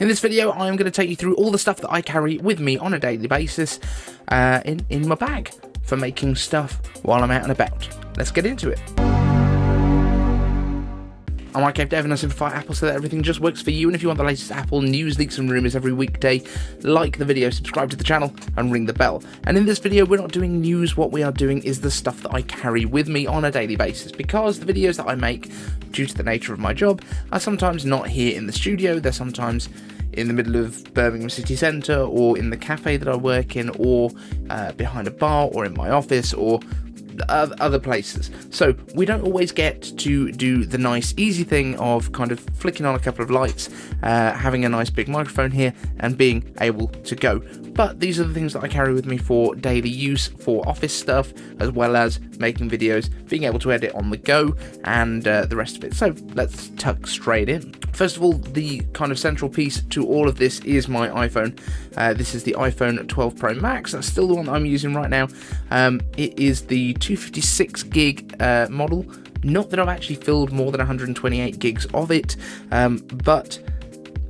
In this video, I'm going to take you through all the stuff that I carry with me on a daily basis in my bag for making stuff while I'm out and about. Let's get into it. I'm iCave Dev and I simplify Apple so that everything just works for you. And if you want the latest Apple news, leaks and rumours every weekday, like the video, subscribe to the channel and ring the bell. And in this video, we're not doing news. What we are doing is the stuff that I carry with me on a daily basis, because the videos that I make, due to the nature of my job, are sometimes not here in the studio. They're sometimes in the middle of Birmingham city centre, or in the cafe that I work in, or behind a bar, or in my office, or other places. So we don't always get to do the nice easy thing of kind of flicking on a couple of lights, having a nice big microphone here and being able to go. But these are the things that I carry with me for daily use, for office stuff, as well as making videos, being able to edit on the go, and the rest of it. So let's tuck straight in. First of all, the kind of central piece to all of this is my iPhone. This is the iPhone 12 Pro Max. That's still the one that I'm using right now. It is the 256 gig model. Not that I've actually filled more than 128 gigs of it, but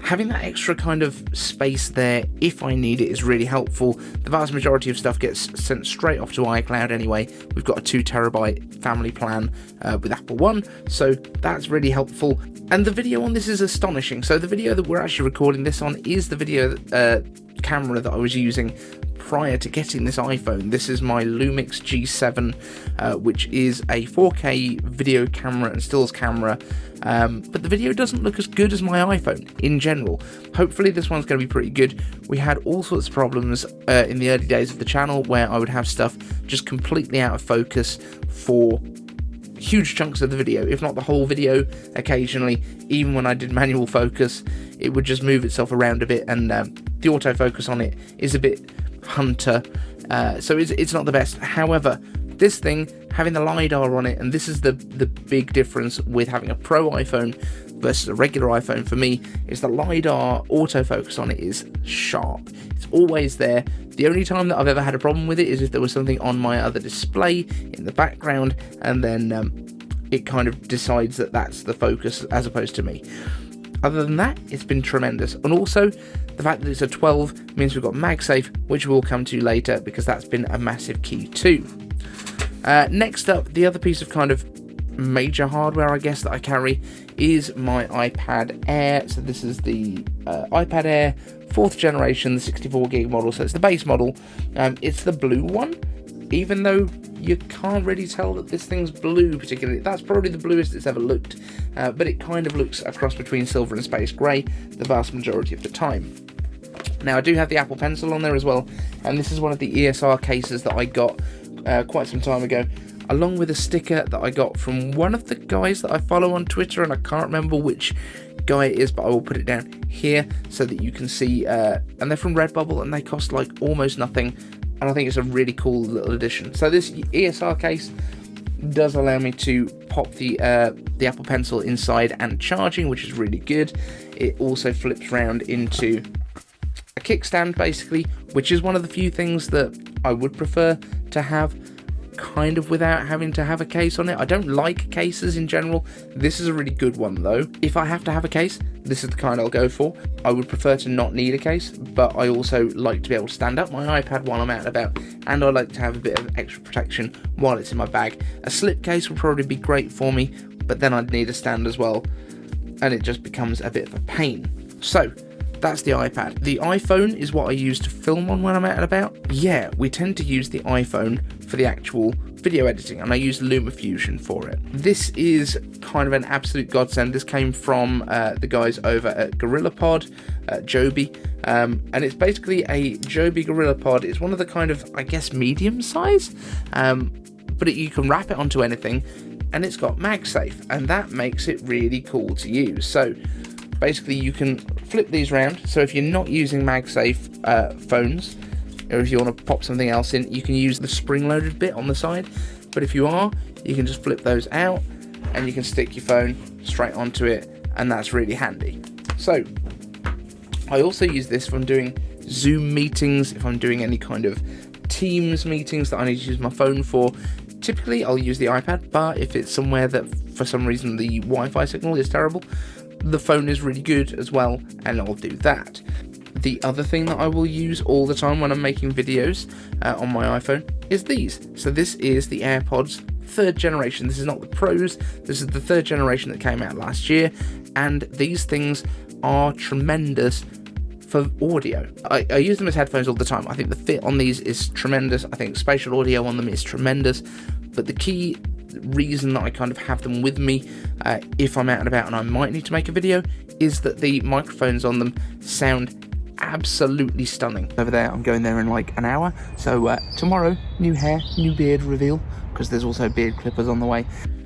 having that extra kind of space there if I need it is really helpful. The vast majority of stuff gets sent straight off to iCloud anyway. We've got a 2 terabyte family plan with Apple One, so that's really helpful. And the video on this is astonishing. So the video that we're actually recording this on is the video camera that I was using prior to getting this iPhone. This is my Lumix G7, which is a 4K video camera and stills camera, but the video doesn't look as good as my iPhone in general. Hopefully this one's going to be pretty good. We had all sorts of problems in the early days of the channel where I would have stuff just completely out of focus for huge chunks of the video, if not the whole video. Occasionally, even when I did manual focus, it would just move itself around a bit, and the autofocus on it is a bit hunter, so it's not the best. However, this thing, having the LiDAR on it, and this is the big difference with having a Pro iPhone versus a regular iPhone for me, is the LiDAR autofocus on it is sharp. It's always there. The only time that I've ever had a problem with it is if there was something on my other display in the background, and then it kind of decides that that's the focus as opposed to me. Other than that, it's been tremendous. And also, the fact that it's a 12 means we've got MagSafe, which we'll come to later, because that's been a massive key too. Next up, the other piece of kind of major hardware, I guess, that I carry is my iPad Air. So this is the iPad Air 4th generation, the 64 gig model. So it's the base model. It's the blue one, even though you can't really tell that this thing's blue particularly. That's probably the bluest it's ever looked, but it kind of looks a cross between silver and space grey the vast majority of the time. Now, I do have the Apple Pencil on there as well, and this is one of the ESR cases that I got quite some time ago, along with a sticker that I got from one of the guys that I follow on Twitter, and I can't remember which guy it is, but I will put it down here so that you can see, and they're from Redbubble, and they cost like almost nothing, and I think it's a really cool little addition. So this ESR case does allow me to pop the Apple Pencil inside and charging, which is really good. It also flips round into a kickstand, basically, which is one of the few things that I would prefer to have kind of without having to have a case on it. I don't like cases in general. This is a really good one though. If I have to have a case, this is the kind I'll go for. I would prefer to not need a case, but I also like to be able to stand up my iPad while I'm out and about, and I like to have a bit of extra protection while it's in my bag. A slip case would probably be great for me, but then I'd need a stand as well, and it just becomes a bit of a pain. So that's the iPad. The iPhone is what I use to film on when I'm out and about. Yeah, we tend to use the iPhone for the actual video editing, and I use LumaFusion for it. This is kind of an absolute godsend. This came from the guys over at GorillaPod, Joby, and it's basically a Joby GorillaPod. It's one of the kind of, I guess, medium size, but you can wrap it onto anything, and it's got MagSafe, and that makes it really cool to use. So basically you can flip these around, so if you're not using MagSafe phones, or if you want to pop something else in, you can use the spring-loaded bit on the side, but if you are, you can just flip those out, and you can stick your phone straight onto it, and that's really handy. So, I also use this if I'm doing Zoom meetings, if I'm doing any kind of Teams meetings that I need to use my phone for. Typically, I'll use the iPad, but if it's somewhere that, for some reason, the Wi-Fi signal is terrible, the phone is really good as well, and I'll do that. The other thing that I will use all the time when I'm making videos on my iPhone is these. So this is the AirPods 3rd generation. This is not the Pros, this is the 3rd generation that came out last year, and these things are tremendous for audio. I use them as headphones all the time. I think the fit on these is tremendous. I think spatial audio on them is tremendous, but the key reason that I kind of have them with me if I'm out and about and I might need to make a video is that the microphones on them sound absolutely stunning. Over there, I'm going there in like an hour, so tomorrow, new hair, new beard reveal, because there's also beard clippers on the way.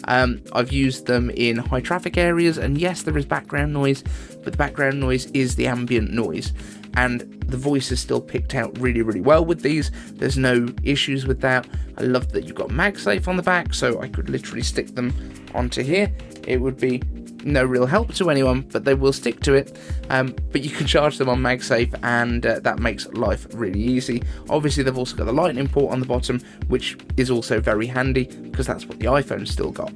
I've used them in high traffic areas, and yes, there is background noise, but the background noise is the ambient noise, and the voice is still picked out really, really well with these. There's no issues with that. I love that you've got MagSafe on the back, so I could literally stick them onto here. It would be no real help to anyone, but they will stick to it. But you can charge them on MagSafe, and that makes life really easy. Obviously, they've also got the lightning port on the bottom, which is also very handy because that's what the iPhone's still got.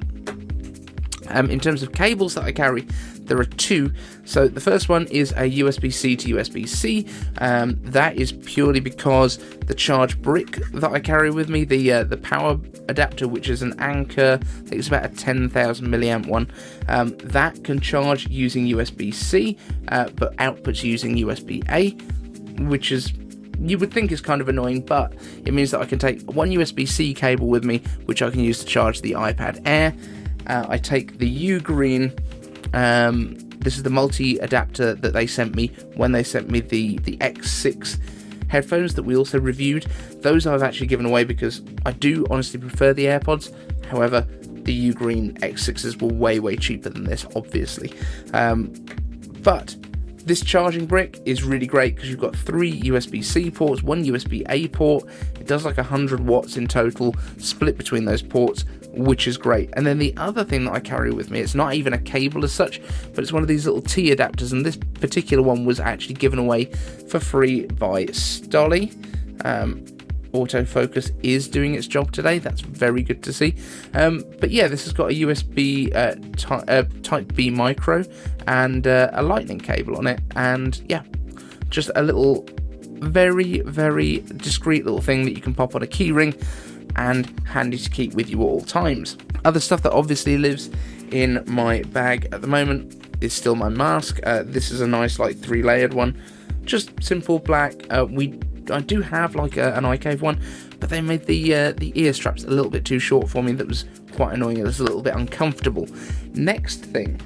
In terms of cables that I carry, there are two. So the first one is a USB-C to USB-C. That is purely because the charge brick that I carry with me, the power adapter, which is an Anker, I think it's about a 10,000 milliamp one, that can charge using USB-C, but outputs using USB-A, which is, you would think is kind of annoying, but it means that I can take one USB-C cable with me, which I can use to charge the iPad Air. I take the Ugreen, this is the multi-adapter that they sent me when they sent me the X6 headphones that we also reviewed. Those I've actually given away because I do honestly prefer the AirPods. However, the Ugreen X6s were way, way cheaper than this, obviously. But this charging brick is really great because you've got 3 USB-C ports, 1 USB-A port. It does like 100 watts in total, split between those ports, which is great. And then the other thing that I carry with me, it's not even a cable as such, but it's one of these little T adapters, and this particular one was actually given away for free by Stolly. Autofocus is doing its job today. That's very good to see. But yeah, this has got a USB Type B micro and a lightning cable on it, and yeah, just a little very, very discreet little thing that you can pop on a keyring and handy to keep with you at all times. Other stuff that obviously lives in my bag at the moment is still my mask. This is a nice like 3-layered one, just simple black. I do have like an iCave one, but they made the ear straps a little bit too short for me. That was quite annoying. It was a little bit uncomfortable. Next thing,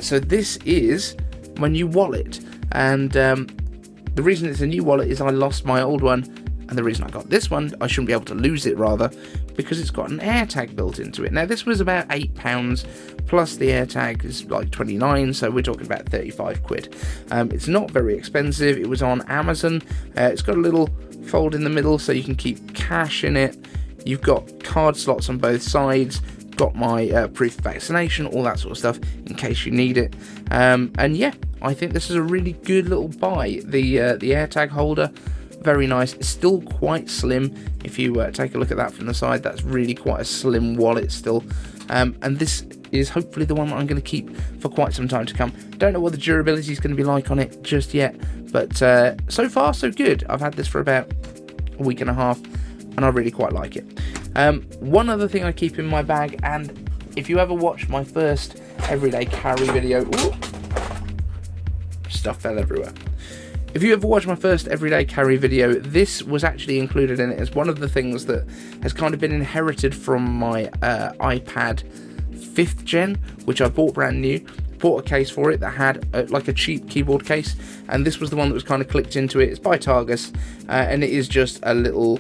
so this is my new wallet, and the reason it's a new wallet is I lost my old one, and the reason I got this one, I shouldn't be able to lose it rather, because it's got an AirTag built into it. Now this was about £8, plus the AirTag is like 29, so we're talking about 35 quid. It's not very expensive. It was on Amazon. It's got a little fold in the middle so you can keep cash in it. You've got card slots on both sides, got my proof of vaccination, all that sort of stuff in case you need it. And yeah, I think this is a really good little buy. The AirTag holder, very nice. It's still quite slim. If you take a look at that from the side, that's really quite a slim wallet still. And this is hopefully the one that I'm going to keep for quite some time to come. Don't know what the durability is going to be like on it just yet, but so far so good. I've had this for about a week and a half, and I really quite like it. One other thing I keep in my bag, and if you ever watch my first everyday carry video, ooh, stuff fell everywhere. If you ever watched my first everyday carry video, this was actually included in it as one of the things that has kind of been inherited from my iPad 5th gen, which I bought brand new. Bought a case for it that had like a cheap keyboard case, and this was the one that was kind of clicked into it. It's by Targus, and it is just a little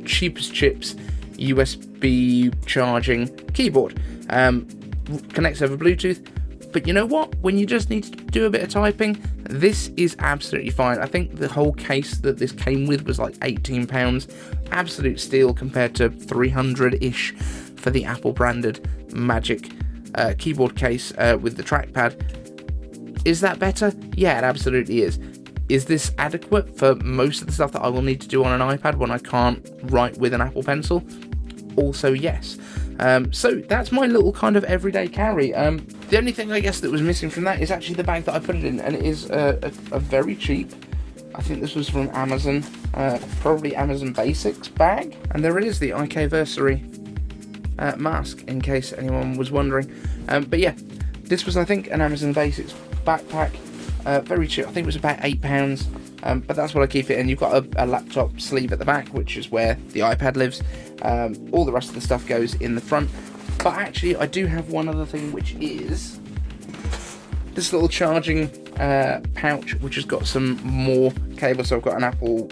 cheap as chips USB charging keyboard. Connects over Bluetooth. But you know what? When you just need to do a bit of typing, this is absolutely fine. I think the whole case that this came with was like £18. Absolute steal compared to 300-ish for the Apple branded Magic keyboard case with the trackpad. Is that better? Yeah, it absolutely is. Is this adequate for most of the stuff that I will need to do on an iPad when I can't write with an Apple Pencil? Also, yes. So that's my little kind of everyday carry. The only thing I guess that was missing from that is actually the bag that I put it in, and it is a very cheap, I think this was from Amazon, probably Amazon Basics bag. And there it is, the IKversary mask, in case anyone was wondering. But yeah, this was, I think, an Amazon Basics backpack, very cheap. I think it was about £8, but that's what I keep it in. You've got a laptop sleeve at the back, which is where the iPad lives. All the rest of the stuff goes in the front. But actually, I do have one other thing, which is this little charging pouch, which has got some more cables. So I've got an Apple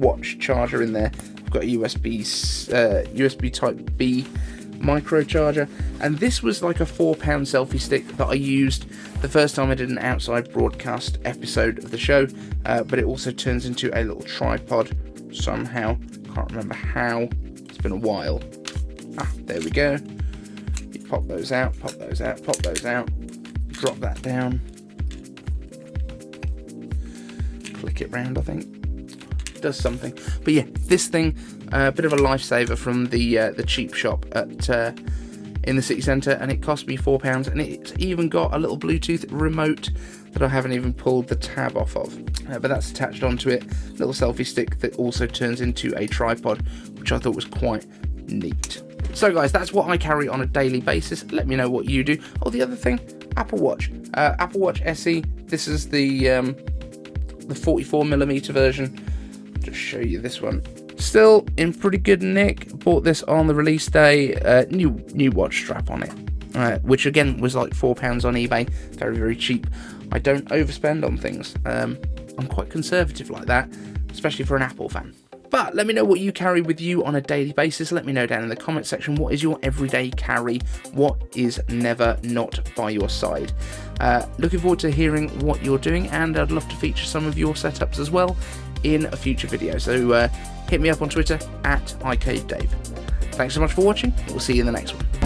Watch charger in there. I've got a USB Type B micro charger, and this was like a £4 selfie stick that I used the first time I did an outside broadcast episode of the show, but it also turns into a little tripod somehow. Can't remember how, it's been a while. There we go. You pop those out, pop those out, pop those out, drop that down, click it round, I think. Does something. But yeah, this thing, a bit of a lifesaver from the cheap shop at in the city centre, and it cost me £4, and it's even got a little Bluetooth remote that I haven't even pulled the tab off of, but that's attached onto it. Little selfie stick that also turns into a tripod, which I thought was quite neat. So guys, that's what I carry on a daily basis. Let me know what you do. Oh, the other thing, Apple Watch, Apple Watch SE. This is the 44mm version. Just show you this one. Still in pretty good nick. Bought this on the release day. New watch strap on it, which again was like £4 on eBay. Very, very cheap. I don't overspend on things. I'm quite conservative like that, especially for an Apple fan. But let me know what you carry with you on a daily basis. Let me know down in the comment section, what is your everyday carry? What is never not by your side? Looking forward to hearing what you're doing, and I'd love to feature some of your setups as well in a future video. So hit me up on Twitter at IKDave. Thanks so much for watching. We'll see you in the next one.